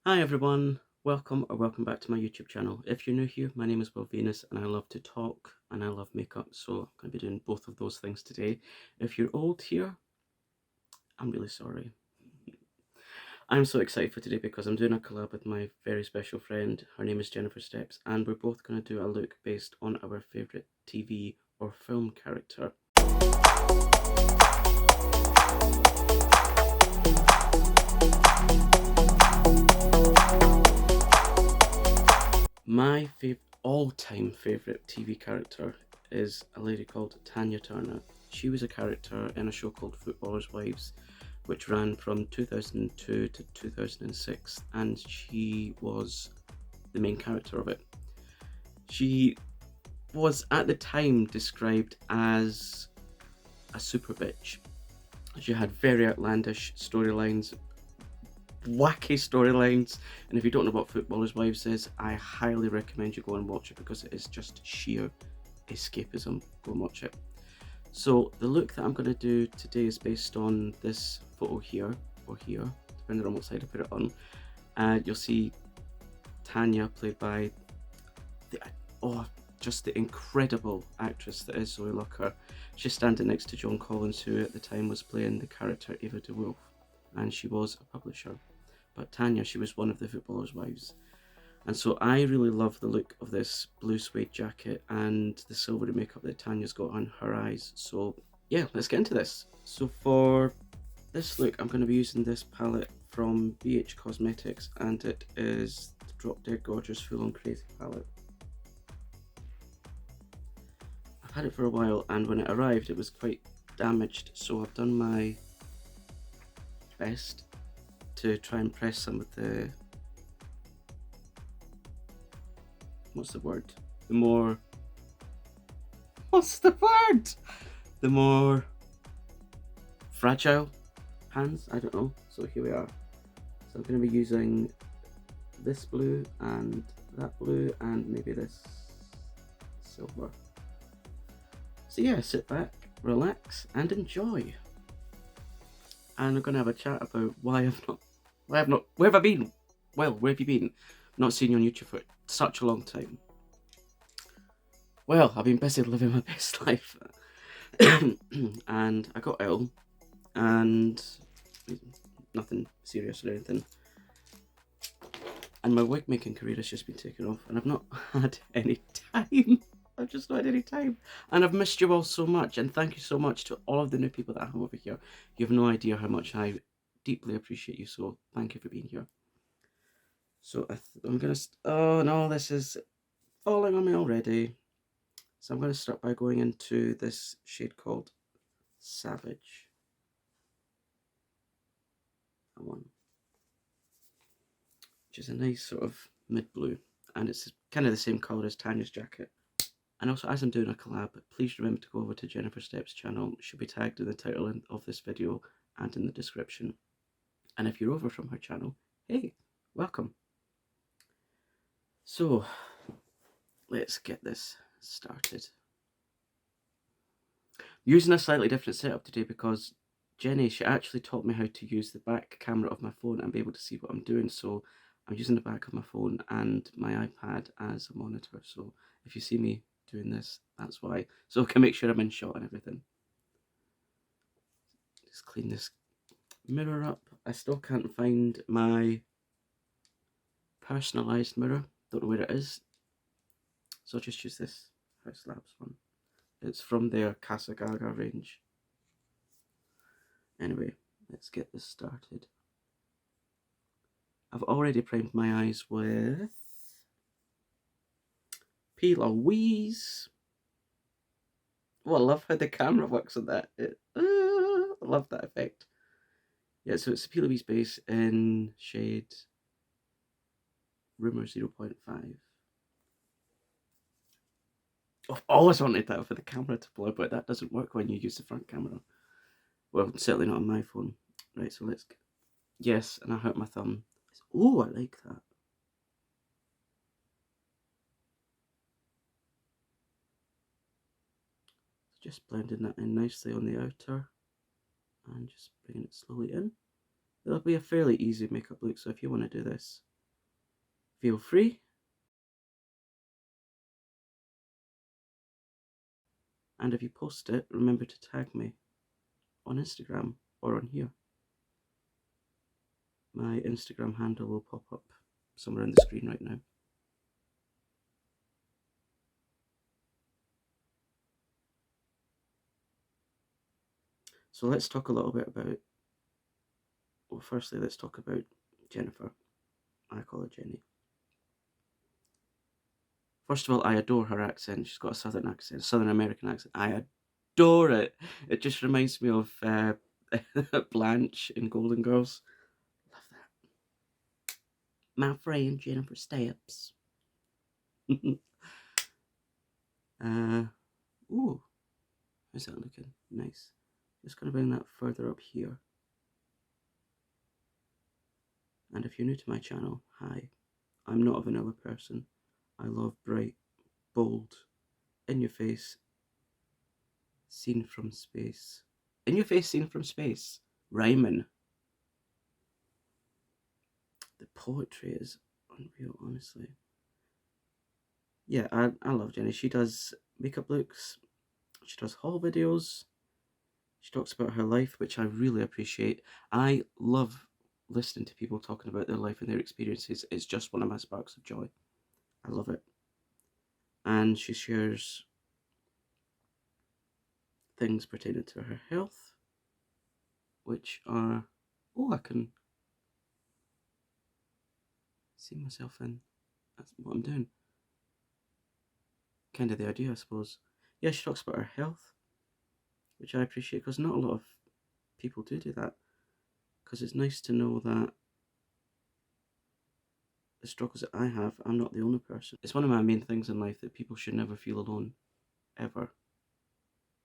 Hi everyone, welcome or welcome back to my YouTube channel. If you're new here, my name is Will Venus and I love to talk and I love makeup, so I'm going to be doing both of those things today. If you're old here, I'm really sorry. I'm so excited for today because I'm doing a collab with my very special friend. Her name is Jennifer Steps and we're both going to do a look based on our favourite TV or film character. My all-time favourite TV character is a lady called Tanya Turner. She was a character in a show called Footballers' Wives, which ran from 2002 to 2006, and she was the main character of it. She was at the time described as a super bitch. She had very outlandish storylines, wacky storylines, and if you don't know what Footballers' Wives is, I highly recommend you go and watch it because it is just sheer escapism. Go and watch it. So the look that I'm going to do today is based on this photo here, or here, depending on what side I put it on. You'll see Tanya, played by just the incredible actress that is Zoe Lucker. She's standing next to Joan Collins, who at the time was playing the character Eva de Wolf, and she was a publisher. But Tanya, she was one of the Footballers' Wives. And so I really love the look of this blue suede jacket and the silvery makeup that Tanya's got on her eyes. So yeah, let's get into this. So for this look, I'm going to be using this palette from BH Cosmetics, and it is the Drop Dead Gorgeous Full On Crazy palette. I've had it for a while, and when it arrived it was quite damaged, so I've done my best to try and press some of the, what's the word? The more fragile hands, I don't know. So here we are. So I'm going to be using this blue and that blue and maybe this silver. So yeah, sit back, relax and enjoy. And we're going to have a chat about where have I been? Well, where have you been? Not seen you on YouTube for such a long time. Well, I've been busy living my best life. And I got ill, and nothing serious or anything. And my wig making career has just been taken off, and I've not had any time. I've just not had any time. And I've missed you all so much, and thank you so much to all of the new people that I have over here. You have no idea how much I deeply appreciate you, so thank you for being here. So I'm gonna, oh no, this is falling on me already. So I'm gonna start by going into this shade called Savage. That one. Which is a nice sort of mid-blue, and it's kind of the same colour as Tanya's jacket. And also, as I'm doing a collab, please remember to go over to Jennifer Steps' channel. She'll be tagged in the title of this video and in the description. And if you're over from her channel, hey, welcome. So, let's get this started. I'm using a slightly different setup today because Jenny, she actually taught me how to use the back camera of my phone and be able to see what I'm doing. So I'm using the back of my phone and my iPad as a monitor. So if you see me doing this, that's why. So I can make sure I'm in shot and everything. Just clean this mirror up. I still can't find my personalised mirror. Don't know where it is. So I'll just use this House Labs one. It's from their Casa Gaga range. Anyway, let's get this started. I've already primed my eyes with P. Louise. Oh, I love how the camera works on that. I love that effect. Yeah, so it's the P. Louise base in shade Rumor 0.5. I've always wanted that for the camera to blur, but that doesn't work when you use the front camera. Well, certainly not on my phone. Right, so let's... Yes, and I hurt my thumb. Oh, I like that. Just blending that in nicely on the outer and just bringing it slowly in. It'll be a fairly easy makeup look, so if you want to do this, feel free. And if you post it, remember to tag me on Instagram or on here. My Instagram handle will pop up somewhere on the screen right now. So let's talk a little bit about, well, firstly, let's talk about Jennifer. I call her Jenny. First of all, I adore her accent. She's got a southern accent, Southern American accent. I adore it. It just reminds me of Blanche in Golden Girls. Love that. My friend Jennifer Steps. Ooh, how's that looking? Nice. Just gonna bring that further up here. And if you're new to my channel, hi. I'm not a vanilla person. I love bright, bold, in your face, seen from space. In your face, seen from space. Rhyming. The poetry is unreal, honestly. Yeah, I love Jenny. She does makeup looks. She does haul videos. She talks about her life, which I really appreciate. I love listening to people talking about their life and their experiences. It's just one of my sparks of joy. I love it. And she shares things pertaining to her health, which are, oh, I can see myself in. That's what I'm doing. Kind of the idea, I suppose. Yeah, she talks about her health, which I appreciate, because not a lot of people do that. Because it's nice to know that the struggles that I have, I'm not the only person. It's one of my main things in life, that people should never feel alone, ever.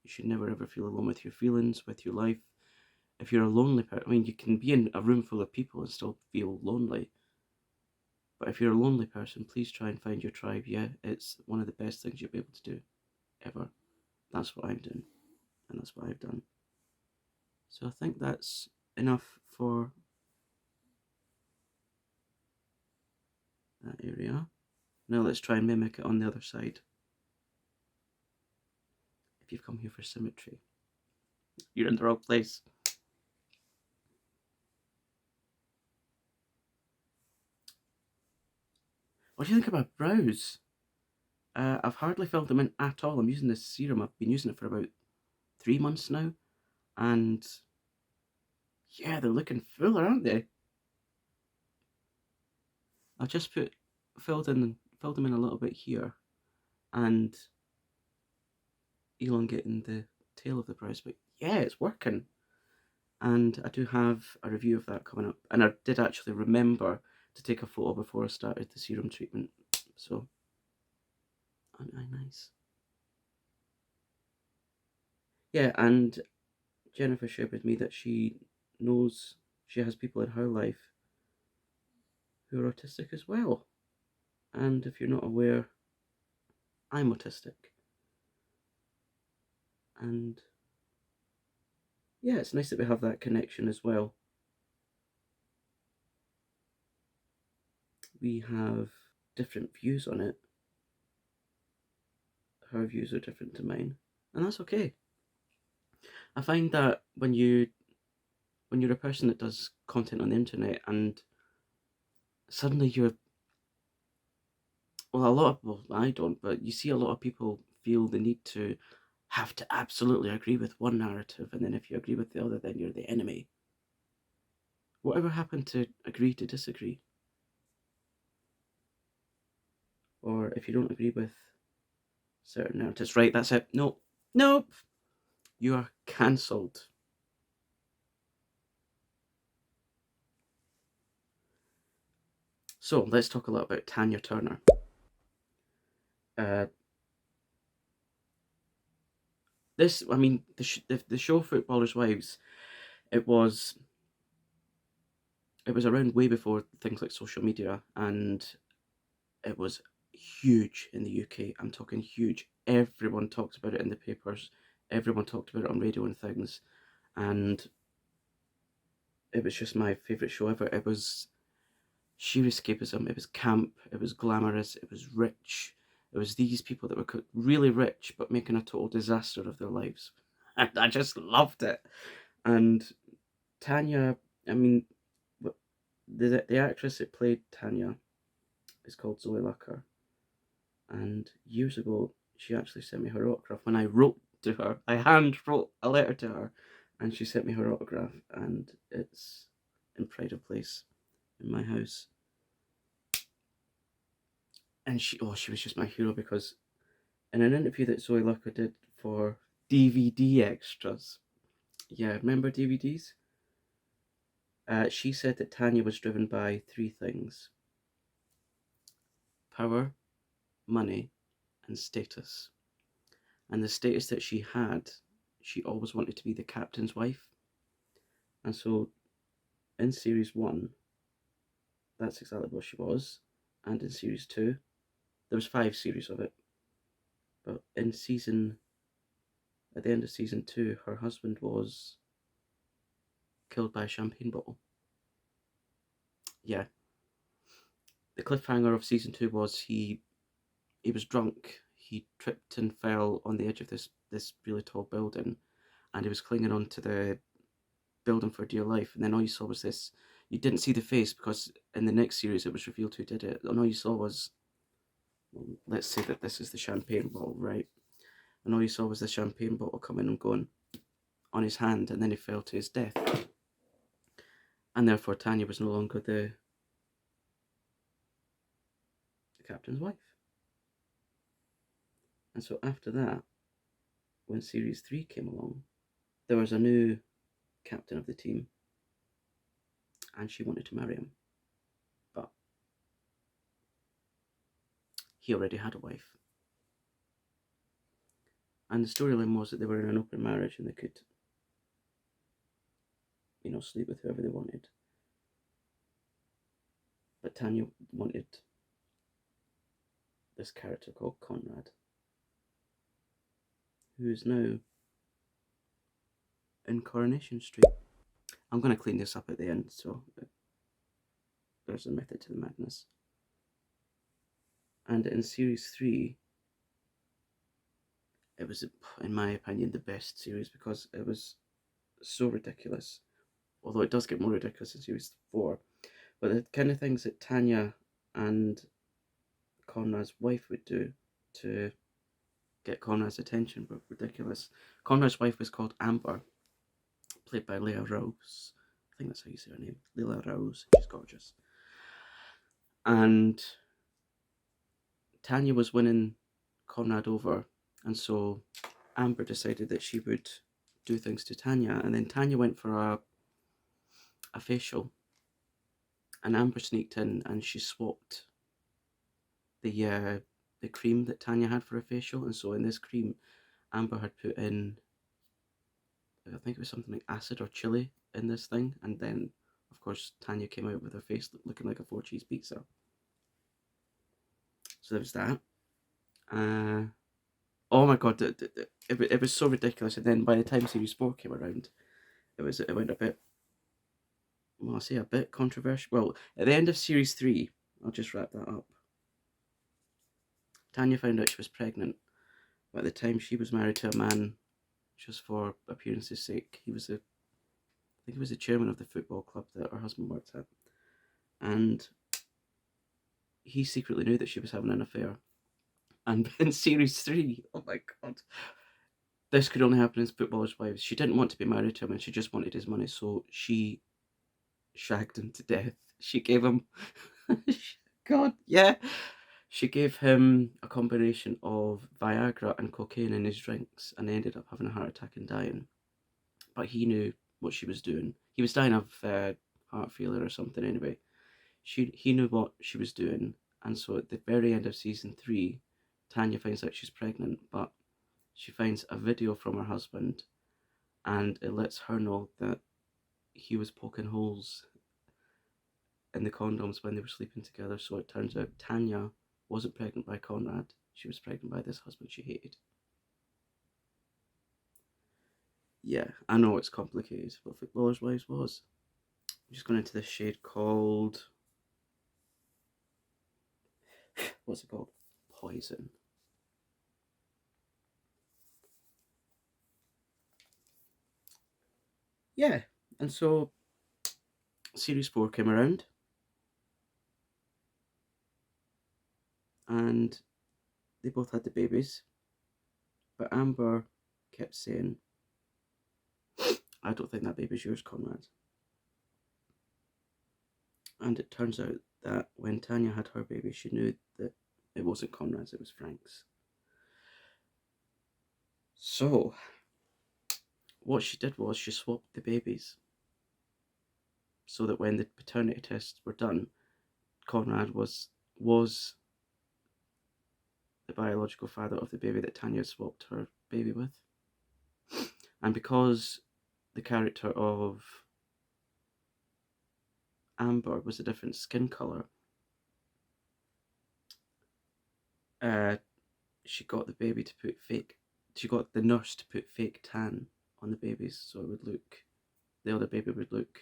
You should never ever feel alone with your feelings, with your life. If you're a lonely person, I mean, you can be in a room full of people and still feel lonely. But if you're a lonely person, please try and find your tribe. Yeah, it's one of the best things you'll be able to do, ever. That's what I'm doing, and that's what I've done. So I think that's enough for that area. Now let's try and mimic it on the other side. If you've come here for symmetry, you're in the wrong place. What do you think about brows? I've hardly filled them in at all. I'm using this serum. I've been using it for about 3 months now. And yeah, they're looking fuller, aren't they? I've just filled them in a little bit here, and elongating the tail of the brows. But yeah, it's working. And I do have a review of that coming up. And I did actually remember to take a photo before I started the serum treatment. So, aren't I nice? Yeah, and Jennifer shared with me that she knows she has people in her life who are autistic as well. And if you're not aware, I'm autistic. And yeah, it's nice that we have that connection as well. We have different views on it. Her views are different to mine, and that's okay. I find that when you're a person that does content on the internet, and suddenly you're, well, I don't, but you see a lot of people feel the need to have to absolutely agree with one narrative, and then if you agree with the other, then you're the enemy. Whatever happened to agree to disagree? Or if you don't agree with certain narratives, right, that's it. Nope. Nope. You are cancelled. So let's talk a little about Tanya Turner. The show Footballers' Wives, it was around way before things like social media, and it was huge in the UK. I'm talking huge. Everyone talked about it in the papers. Everyone talked about it on radio and things, and it was just my favourite show ever. It was sheer escapism. It was camp, it was glamorous, it was rich. It was these people that were really rich but making a total disaster of their lives. And I just loved it. And Tanya, I mean, the actress that played Tanya is called Zoe Lucker. And years ago, she actually sent me her autograph. When I wrote to her, I hand wrote a letter to her, and she sent me her autograph, and it's in pride of place in my house. And she was just my hero, because in an interview that Zoe Lucker did for DVD Extras, yeah, remember DVDs? She said that Tanya was driven by three things: power, money, and status. And the status that she had, she always wanted to be the captain's wife. And so in series 1, that's exactly what she was. And in series 2, there was 5 series of it. But at the end of season 2, her husband was killed by a champagne bottle. Yeah. The cliffhanger of season 2 was he was drunk. He tripped and fell on the edge of this really tall building, and he was clinging on to the building for dear life. And then all you saw was this. You didn't see the face, because in the next series it was revealed who did it. And all you saw was, well, let's say that this is the champagne bottle, right? And all you saw was the champagne bottle coming and going on his hand, and then he fell to his death. And therefore Tanya was no longer the captain's wife. And so after that, when series 3 came along, there was a new captain of the team, and she wanted to marry him. But he already had a wife. And the storyline was that they were in an open marriage and they could, sleep with whoever they wanted. But Tanya wanted this character called Conrad, who is now in Coronation Street. I'm going to clean this up at the end, so there's a method to the madness. And in series 3, it was, in my opinion, the best series, because it was so ridiculous. Although it does get more ridiculous in series 4. But the kind of things that Tanya and Conrad's wife would do to get Conrad's attention were ridiculous. Conrad's wife was called Amber, played by Leah Rose. I think that's how you say her name. Leah Rose. She's gorgeous. And Tanya was winning Conrad over, and so Amber decided that she would do things to Tanya, and then Tanya went for a facial, and Amber sneaked in and she swapped the cream that Tanya had for a facial. And so in this cream, Amber had put in, I think it was something like acid or chili in this thing, and then of course Tanya came out with her face looking like a 4-cheese pizza. So there was that. Oh my god, it was so ridiculous. And then by the time series 4 came around, it went a bit, well, I'll say a bit controversial. Well, at the end of series 3, I'll just wrap that up. Tanya found out she was pregnant, but at the time she was married to a man just for appearance's sake. I think he was the chairman of the football club that her husband worked at, and he secretly knew that she was having an affair. And in series 3, oh my god, this could only happen in Footballers' Wives. She didn't want to be married to him, and she just wanted his money, so she shagged him to death. She gave him, god, yeah, she gave him a combination of Viagra and cocaine in his drinks, and he ended up having a heart attack and dying. But he knew what she was doing. He was dying of heart failure or something anyway. He knew what she was doing, and so at the very end of season 3, Tanya finds out she's pregnant, but she finds a video from her husband, and it lets her know that he was poking holes in the condoms when they were sleeping together. So it turns out Tanya wasn't pregnant by Conrad, she was pregnant by this husband she hated. Yeah, I know it's complicated, but Footballers' Wives was. I'm just going into this shade called what's it called? Poison. Yeah, and so series 4 came around, and they both had the babies, but Amber kept saying, I don't think that baby's yours, Conrad. And it turns out that when Tanya had her baby, she knew that it wasn't Conrad's, it was Frank's. So what she did was she swapped the babies, so that when the paternity tests were done, Conrad was the biological father of the baby that Tanya swapped her baby with. And because the character of Amber was a different skin colour, she got the baby to put she got the nurse to put fake tan on the babies, so it would look, the other baby would look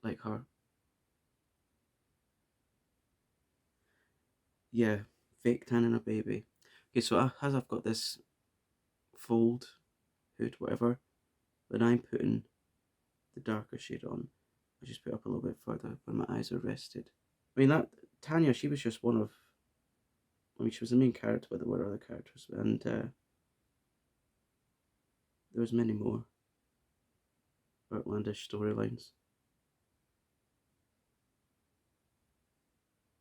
like her. Yeah, fake tan in a baby. Okay, so as I've got this fold, hood, whatever, when I'm putting the darker shade on, I just put up a little bit further when my eyes are rested. I mean, that Tanya, she was just one of, I mean, she was the main character, but there were other characters, and there was many more outlandish storylines.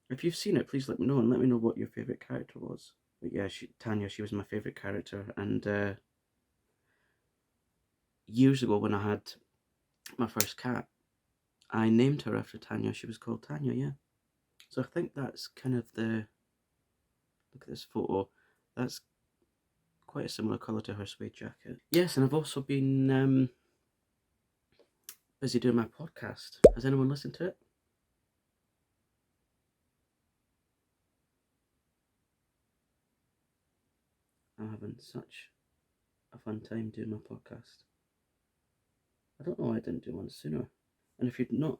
If you've seen it, please let me know, and let me know what your favourite character was. But yeah, Tanya, she was my favourite character, and years ago when I had my first cat, I named her after Tanya. She was called Tanya, yeah. So I think that's kind of the, look at this photo, that's quite a similar colour to her suede jacket. Yes, and I've also been busy doing my podcast. Has anyone listened to it? I'm having such a fun time doing my podcast. I don't know why I didn't do one sooner. And if you're not,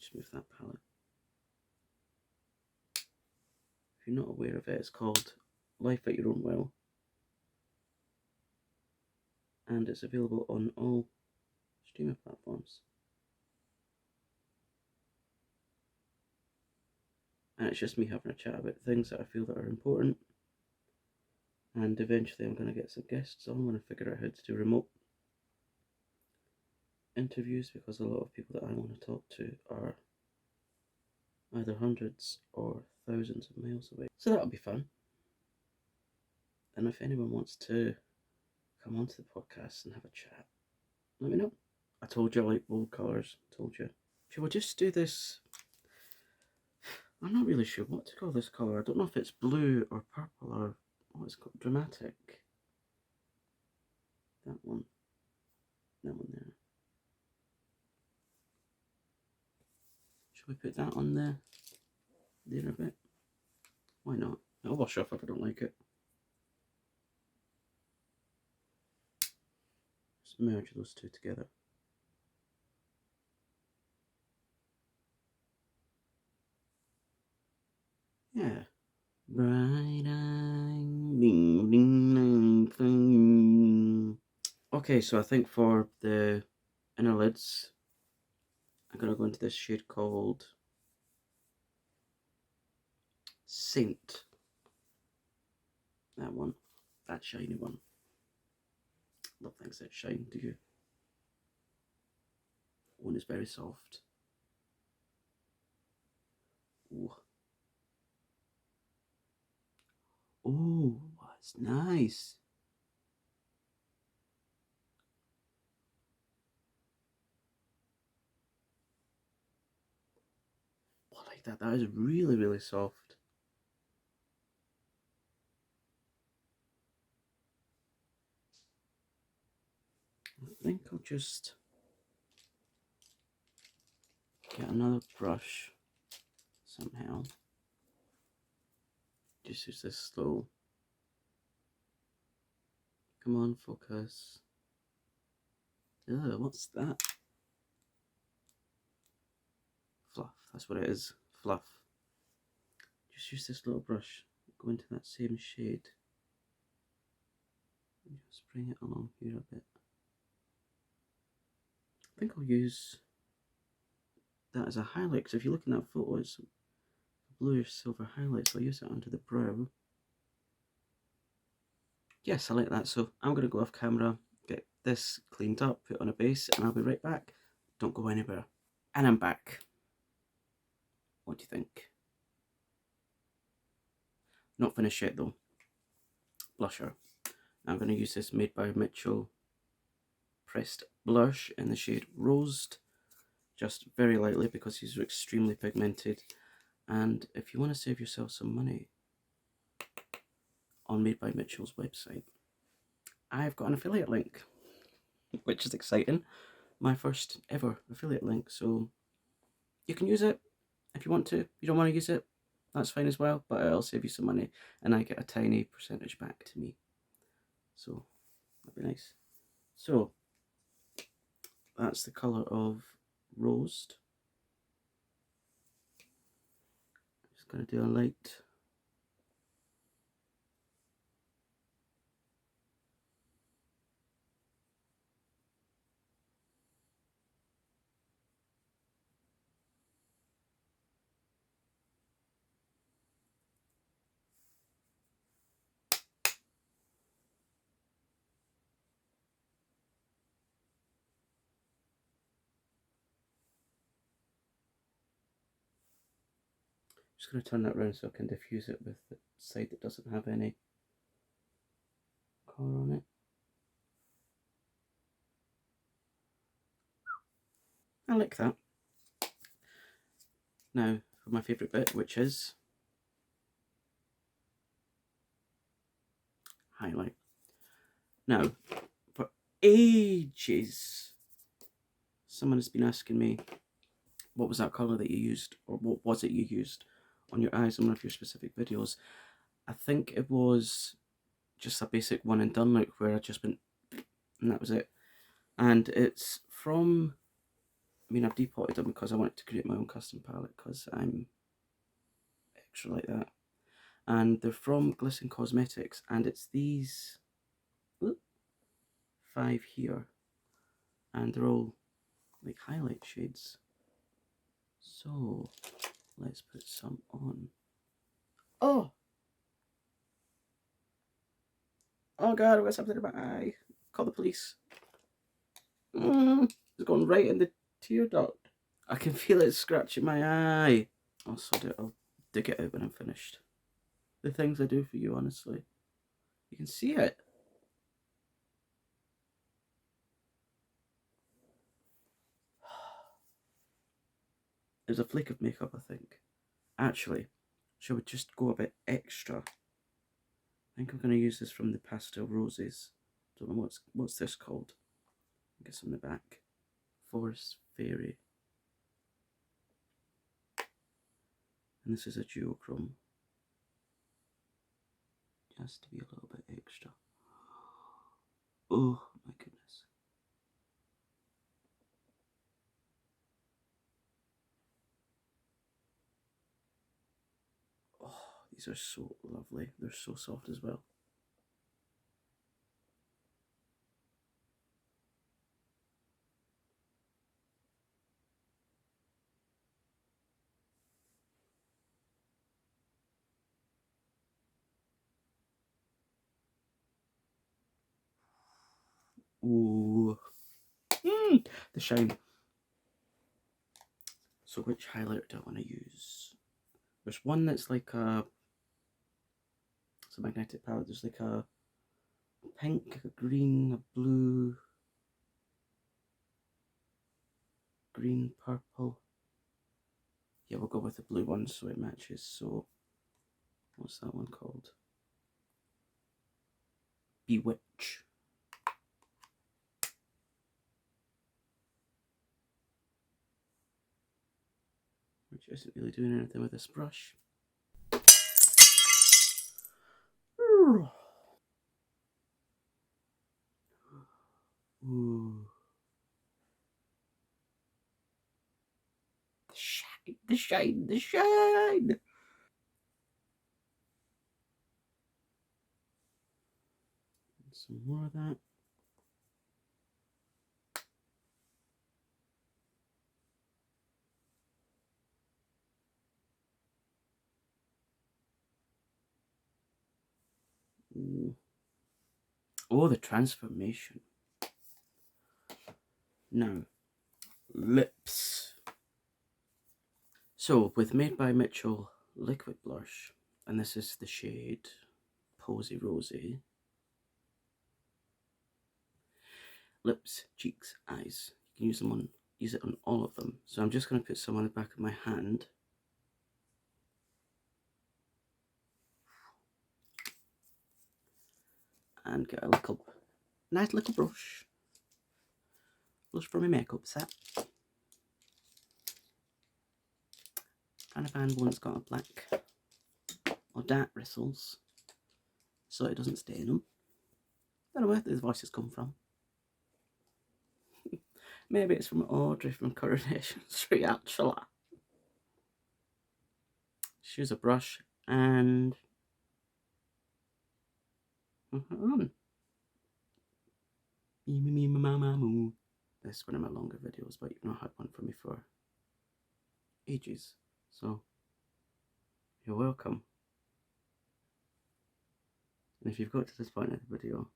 just move that palette. If you're not aware of it, it's called Life at Your Own Will. And it's available on all streaming platforms. And it's just me having a chat about things that I feel that are important. And eventually I'm going to get some guests on. I'm going to figure out how to do remote interviews, because a lot of people that I want to talk to are either hundreds or thousands of miles away. So that'll be fun. And if anyone wants to come onto the podcast and have a chat, let me know. I told you I like bold colours, told you. Shall we just do this? I'm not really sure what to call this colour. I don't know if it's blue or purple or what it's called. Dramatic. That one. That one there. Shall we put that on there a bit? Why not? I'll wash off if I don't like it. Just merge those two together. Yeah. Bright eye, ding, ding, ding. Okay, so I think for the inner lids, I'm going to go into this shade called Saint. That one. That shiny one. Love things that shine, do you? One is very soft. Ooh. Oh, that's nice. Oh, I like that. That is really, really soft. I think I'll just get another brush somehow. Just use this slow. Come on, focus. Ugh, what's that? Fluff, that's what it is. Fluff. just use this little brush, go into that same shade, and just bring it along here a bit. I think I'll use that as a highlight, because if you look in that photo, it's bluish silver highlight, so I'll use that under the brow. Yes, I like that, so I'm going to go off camera, get this cleaned up, put on a base, and I'll be right back. Don't go anywhere. And I'm back. What do you think? Not finished yet though. Blusher. I'm going to use this Made by Mitchell pressed blush in the shade Rosed, just very lightly because these are extremely pigmented. And if you want to save yourself some money on Made by Mitchell's website, I've got an affiliate link, which is exciting. My first ever affiliate link, so you can use it if you want to. If you don't want to use it, that's fine as well, but it'll save you some money and I get a tiny percentage back to me, so that'd be nice. So that's the colour of Rosed. Just going to do a light just going to turn that around so I can diffuse it with the side that doesn't have any colour on it. I like that. Now for my favourite bit, which is highlight. Now, for ages, someone has been asking me, what was that colour that you used, or what was it you used on your eyes in one of your specific videos? I think it was just a basic one and done look where I just went, and that was it. And it's from, I mean, I've depotted them because I wanted to create my own custom palette because I'm extra like that. And they're from Glisten Cosmetics, and it's these 5 here, and they're all like highlight shades. So let's put some on. Oh god, I've got something in my eye. Call the police. It's going right in the tear duct. I can feel it scratching my eye. I'll sod it, I'll dig it out when I'm finished. The things I do for you, honestly. You can see it. There's a flake of makeup, I think. Actually, shall we just go a bit extra? I think I'm going to use this from the Pastel Roses. Don't know what's this called. I guess on the back. Forest Fairy. And this is a duochrome. Just to be a little bit extra. Oh my goodness. Oh, these are so lovely. They're so soft as well. Ooh. The shine. So which highlighter do I want to use? There's one that's like a, it's a magnetic palette. There's like a pink, a green, a blue, green, purple. Yeah, we'll go with the blue one so it matches. So what's that one called? Bewitch. Which isn't really doing anything with this brush. Ooh. The shine, the shine, the shine! Some more of that. Ooh. Oh, the transformation. Now, lips. So, with Made by Mitchell liquid blush, and this is the shade POSEY ROSEY. Lips, cheeks, eyes. You can use it on all of them. So I'm just going to put some on the back of my hand. And get a nice little brush. Brush for my makeup set. Trying to find one that's got a black or dark bristles, so it doesn't stain them. I don't know where these voices come from. Maybe it's from Audrey from Coronation Street, actually. She used a brush and this is one of my longer videos, but you've not had one from me for ages, so you're welcome. And if you've got to this point of the video,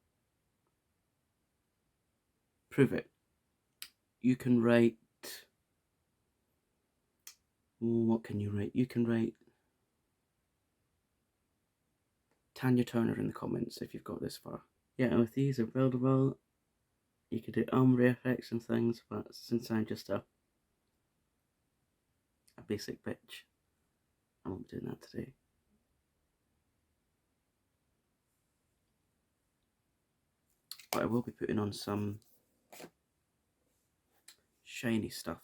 prove it. You can write, what can you write? You can write Tanya Turner in the comments if you've got this far. Yeah, with these are buildable. You could do ombre effects and things, but since I'm just a basic bitch, I won't be doing that today. But I will be putting on some shiny stuff,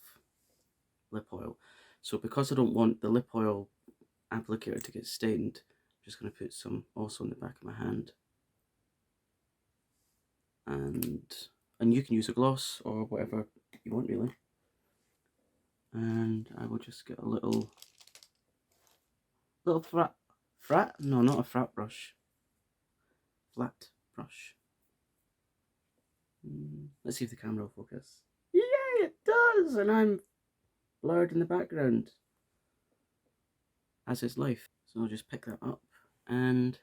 lip oil. So because I don't want the lip oil applicator to get stained, I'm just going to put some also on the back of my hand. And you can use a gloss or whatever you want, really. And I will just get a little frat? No, not a frat brush. Flat brush. Let's see if the camera will focus. Yeah, it does! And I'm blurred in the background, as is life. So I'll just pick that up and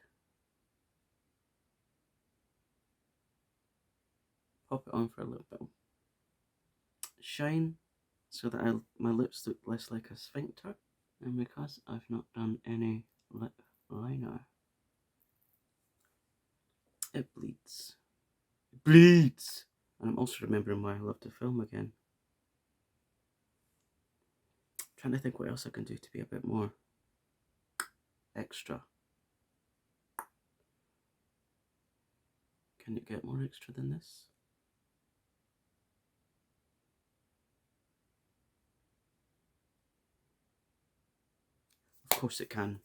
pop it on for a little bit. Shine, so that my lips look less like a sphincter. And because I've not done any lip liner, it bleeds. It bleeds! And I'm also remembering why I love to film again. I'm trying to think what else I can do to be a bit more extra. Can it get more extra than this? Of course it can.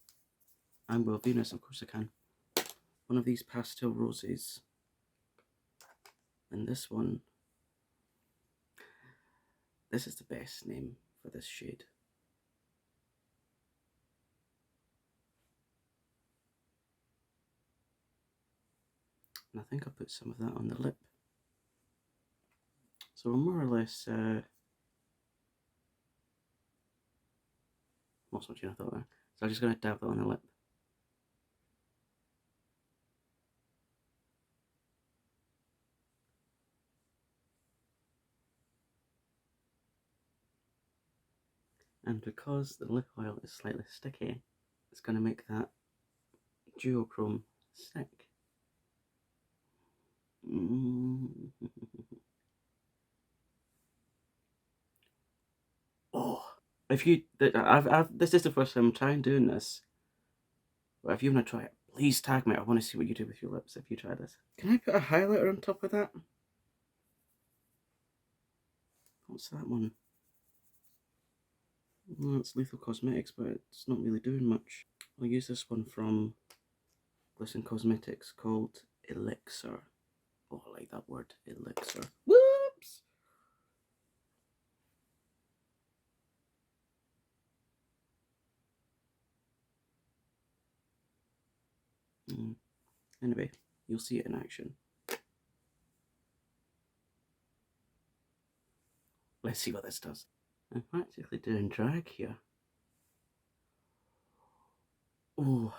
I'm Will Venus, of course I can. One of these Pastel Roses. And this one, this is the best name for this shade. And I think I'll put some of that on the lip. So we're more or less, lost my train of thought there. So I'm just going to dab that on the lip. And because the lip oil is slightly sticky, it's going to make that duochrome stick. Oh, if you, this is the first time I'm trying doing this. But if you want to try it, please tag me. I want to see what you do with your lips if you try this. Can I put a highlighter on top of that? What's that one? Well, it's Lethal Cosmetics, but it's not really doing much. I'll use this one from Glisten Cosmetics called Elixir. Oh, I like that word, Elixir. Whoops! Anyway, you'll see it in action. Let's see what this does. I'm practically doing drag here. Oh.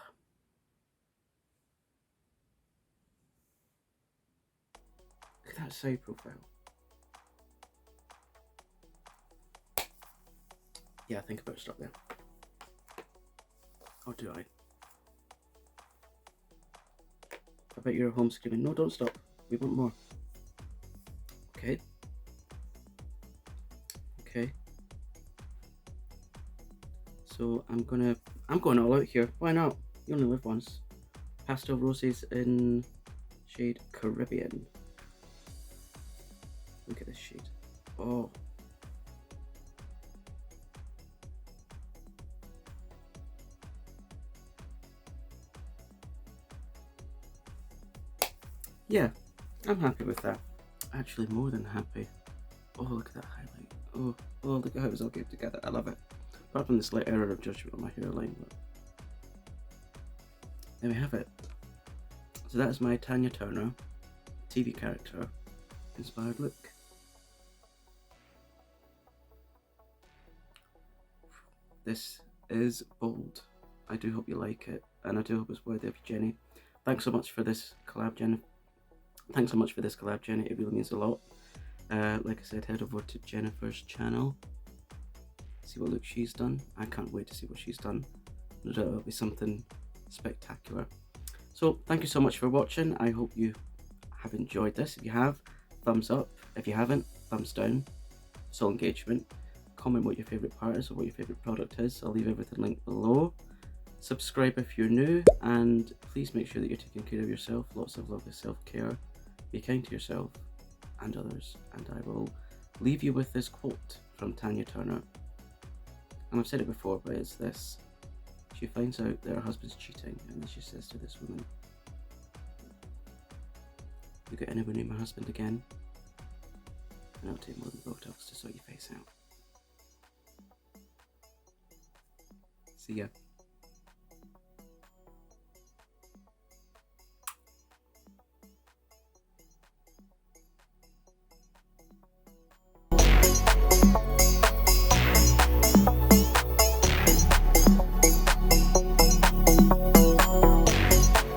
Look at that side profile. Yeah, I think I better stop there. Or do I? I bet you're at home screaming, no, don't stop. We want more. Okay. Okay. So I'm going all out here. Why not? You only live once. Pastel Roses in shade Caribbean. Look at this shade. Oh. Yeah, I'm happy with that. Actually, more than happy. Oh, look at that highlight. Oh, look at how it's all came together. I love it. Apart from the slight error of judgment on my hairline, but there we have it. So that is my Tanya Turner TV character inspired look. This is bold. I do hope you like it, and I do hope it's worthy of you, Jenny. Thanks so much for this collab, Jenny. Thanks so much for this collab, Jenny. It really means a lot. Like I said, head over to Jennifer's channel. See what look she's done. I can't wait to see what she's done. No doubt it'll be something spectacular. So thank you so much for watching. I hope you have enjoyed this. If you have, thumbs up. If you haven't, thumbs down. It's all engagement. Comment what your favourite part is or what your favourite product is. I'll leave everything linked below. Subscribe if you're new, and please make sure that you're taking care of yourself. Lots of lovely self-care. Be kind to yourself and others. And I will leave you with this quote from Tanya Turner. And I've said it before, but it's this. She finds out that her husband's cheating, and then she says to this woman, "You get anywhere near my husband again, and I'll take more than Botox to sort your face out." See ya.